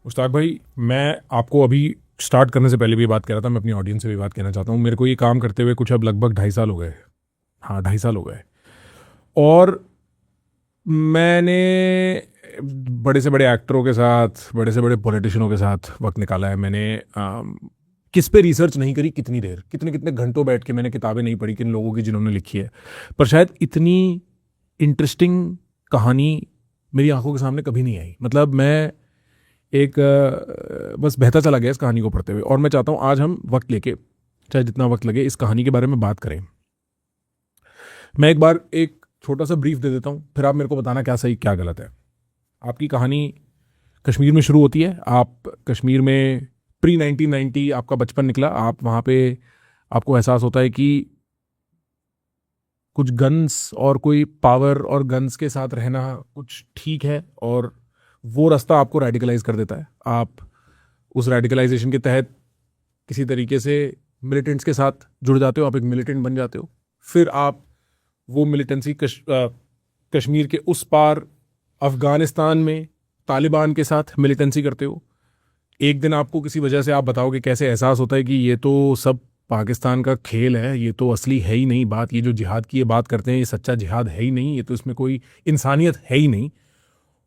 मुश्ताक भाई, मैं आपको अभी स्टार्ट करने से पहले भी बात कर रहा था, मैं अपनी ऑडियंस से भी बात कहना चाहता हूँ। मेरे को ये काम करते हुए कुछ अब लगभग 2.5 साल हो गए। हाँ, 2.5 साल हो गए। और मैंने बड़े से बड़े एक्टरों के साथ, बड़े से बड़े पॉलिटिशियनों के साथ वक्त निकाला है। मैंने किस पे रिसर्च नहीं करी, कितनी देर, कितने कितने घंटों बैठ के मैंने किताबें नहीं पढ़ी किन लोगों की जिन्होंने लिखी है, पर शायद इतनी इंटरेस्टिंग कहानी मेरी आंखों के सामने कभी नहीं आई। मतलब मैं एक बस बहता चला गया इस कहानी को पढ़ते हुए, और मैं चाहता हूँ आज हम वक्त लेके, चाहे जितना वक्त लगे, इस कहानी के बारे में बात करें। मैं एक बार एक छोटा सा ब्रीफ दे देता हूँ, फिर आप मेरे को बताना क्या सही क्या गलत है। आपकी कहानी कश्मीर में शुरू होती है। आप कश्मीर में प्री 1990 आपका बचपन निकला। आप वहाँ पे, आपको एहसास होता है कि कुछ गन्स और कोई पावर और गन्स के साथ रहना कुछ ठीक है, और वो रास्ता आपको रेडिकलाइज कर देता है। आप उस रेडिकलाइजेशन के तहत किसी तरीके से मिलिटेंट्स के साथ जुड़ जाते हो, आप एक मिलिटेंट बन जाते हो। फिर आप वो मिलिटेंसी कश्मीर के उस पार अफगानिस्तान में तालिबान के साथ मिलिटेंसी करते हो। एक दिन आपको किसी वजह से, आप बताओगे कैसे, एहसास होता है कि ये तो सब पाकिस्तान का खेल है, ये तो असली है ही नहीं बात, ये जो जिहाद की ये बात करते हैं ये सच्चा जिहाद है ही नहीं, ये तो इसमें कोई इंसानियत है ही नहीं।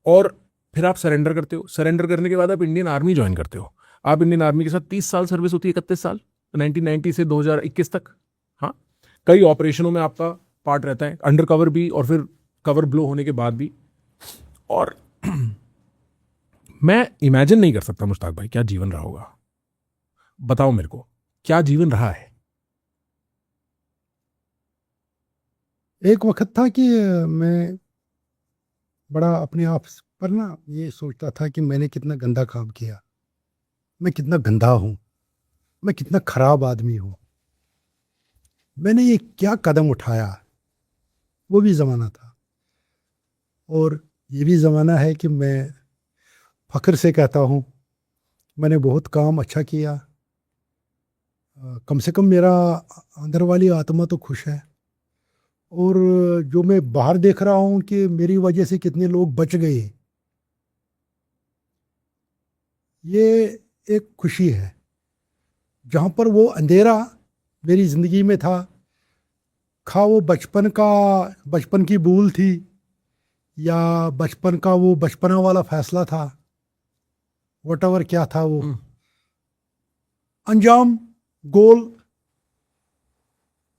और फिर आप सरेंडर करते हो। सरेंडर करने के बाद आप इंडियन आर्मी ज्वाइन करते हो। आप इंडियन आर्मी के साथ 30 साल सर्विस होती है, 31 साल, 1990 से 2021 तक। हाँ, कई ऑपरेशनों में आपका पार्ट रहता है, अंडर कवर भी और फिर कवर ब्लो होने के बाद भी। और मैं इमेजिन नहीं कर सकता मुश्ताक भाई, क्या जीवन रहा होगा। बताओ मेरे को, क्या जीवन रहा है। एक वक्त था कि मैं बड़ा अपने आप पर ना ये सोचता था कि मैंने कितना गंदा काम किया, मैं कितना गंदा हूँ, मैं कितना खराब आदमी हूँ, मैंने ये क्या कदम उठाया। वो भी ज़माना था। और ये भी ज़माना है कि मैं फ़ख्र से कहता हूँ मैंने बहुत काम अच्छा किया। कम से कम मेरा अंदर वाली आत्मा तो खुश है। और जो मैं बाहर देख रहा हूँ कि मेरी वजह से कितने लोग बच गए, ये एक खुशी है। जहाँ पर वो अंधेरा मेरी ज़िंदगी में था, खा वो बचपन की भूल थी, या बचपन का वो बचपना वाला फैसला था, वट क्या था वो हम्म। अंजाम, गोल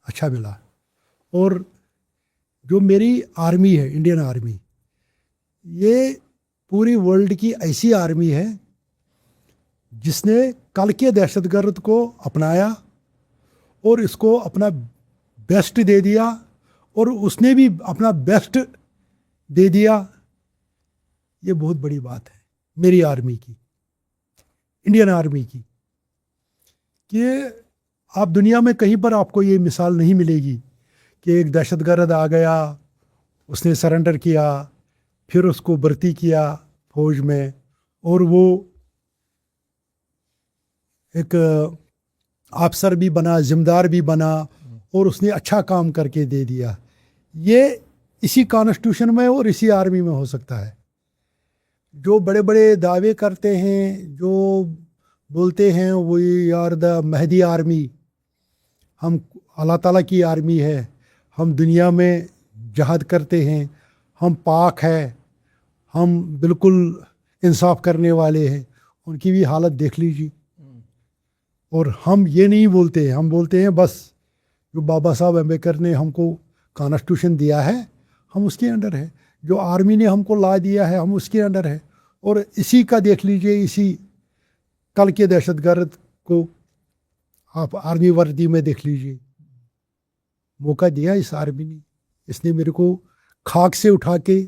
अच्छा मिला। और जो मेरी आर्मी है, इंडियन आर्मी, ये पूरी वर्ल्ड की ऐसी आर्मी है जिसने कल के दहशतगर्द को अपनाया और इसको अपना बेस्ट दे दिया, और उसने भी अपना बेस्ट दे दिया। ये बहुत बड़ी बात है मेरी आर्मी की, इंडियन आर्मी की, कि आप दुनिया में कहीं पर आपको ये मिसाल नहीं मिलेगी कि एक दहशतगर्द आ गया, उसने सरेंडर किया, फिर उसको भर्ती किया फौज में, और वो एक अफसर भी बना, जिम्मेदार भी बना, और उसने अच्छा काम करके दे दिया। ये इसी कॉन्स्टिट्यूशन में और इसी आर्मी में हो सकता है। जो बड़े बड़े दावे करते हैं, जो बोलते हैं वो यार द महदी आर्मी, हम अल्लाह ताला की आर्मी है, हम दुनिया में जहाद करते हैं, हम पाक है, हम बिल्कुल इंसाफ करने वाले हैं, उनकी भी हालत देख लीजिए। और हम ये नहीं बोलते, हम बोलते हैं बस जो बाबा साहब अम्बेडकर ने हमको कॉन्स्टिट्यूशन दिया है हम उसके अंडर है, जो आर्मी ने हमको ला दिया है हम उसके अंडर है। और इसी का देख लीजिए, इसी कल के दहशतगर्द को आप आर्मी वर्दी में देख लीजिए। मौका दिया इस आर्मी ने, इसने मेरे को खाक से उठा के